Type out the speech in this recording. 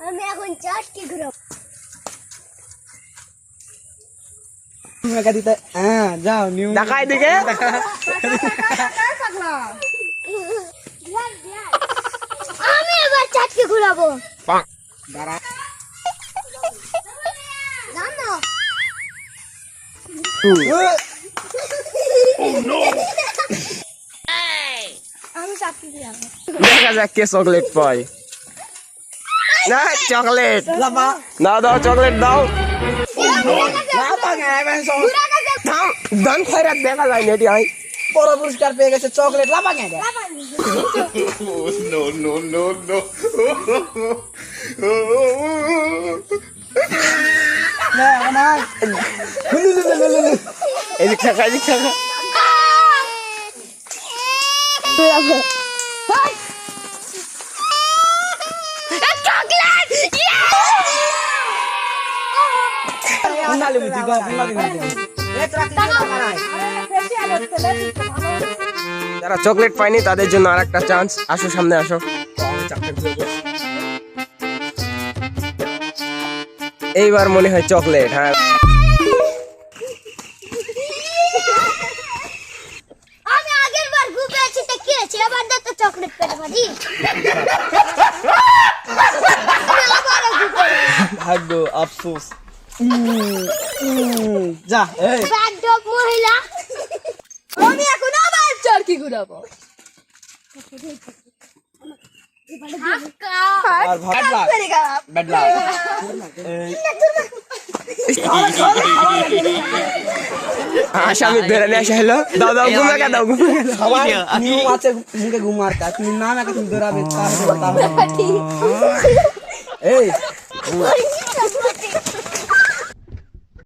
আমি এখন চাটকে ঘুরাবো। যাও নিউ দেখাই দিকে আমি এবার চাটকে ঘুরাবো। দাঁড়া জানো আমি চাটকে ঘুরাবো। দেখা যাক কে চকলেট পায় না চকলেট দাও দাও চকলেট দাও দান খয়রাত দেখা যায় নেটি আই বড় পুরস্কার পেয়ে গেছে চকলেট লাফা কেন এদিক থাকা এদিক থাকা যারা চকলেট পায়নি তাদের জন্য আর একটা চান্স আসো সামনে আসো এইবার মনে হয় চকলেট হ্যাঁ আমি আগের বার ঘুরে আছি তো কি আছে এবার তো চকলেট পেতে পারি ভাগ্য আফসোস যা এই ব্যাড ডগ মহিলা আমি এখন আবার চরকি ঘুরাবো। আর ভাগ লাগ ব্যাড লাগ আসামি ধরে নিয়ে আসা হলো দাও দাও ঘুমে গে দাও ঘুমে গে দাও সবাই নিয়ম আছে মুখে ঘুম মারতা তুমি নাম একা তুমি দৌড়াবে তাহলে এই